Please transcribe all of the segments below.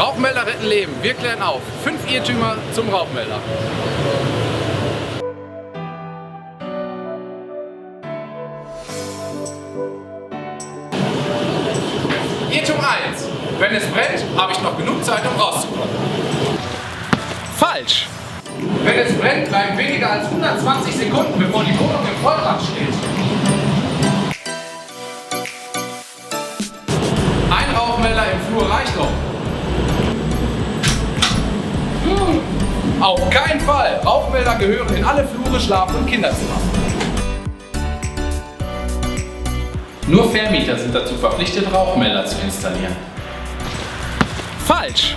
Rauchmelder retten Leben. Wir klären auf. 5 Irrtümer zum Rauchmelder. Irrtum 1. Wenn es brennt, habe ich noch genug Zeit, um rauszukommen. Falsch. Wenn es brennt, bleiben weniger als 120 Sekunden, bevor die Wohnung im Vollbrand steht. Ein Rauchmelder im Flur reicht doch. Auf keinen Fall! Rauchmelder gehören in alle Flure, Schlaf- und Kinderzimmer. Nur Vermieter sind dazu verpflichtet, Rauchmelder zu installieren. Falsch!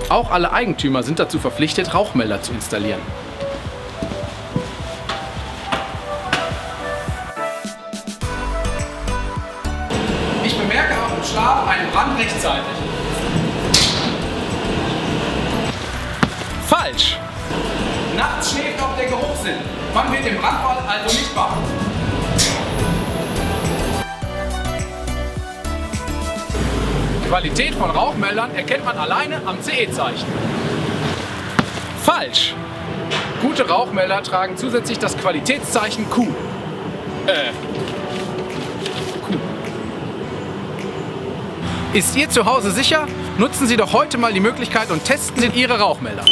Auch alle Eigentümer sind dazu verpflichtet, Rauchmelder zu installieren. Ich bemerke auch im Schlaf einen Brand rechtzeitig. Falsch! Nachts schläft auch der Geruchssinn. Man wird im Brandfall also nicht wach. Qualität von Rauchmeldern erkennt man alleine am CE-Zeichen. Falsch! Gute Rauchmelder tragen zusätzlich das Qualitätszeichen Q. Q. Ist Ihr Zuhause sicher? Nutzen Sie doch heute mal die Möglichkeit und testen Sie Ihre Rauchmelder.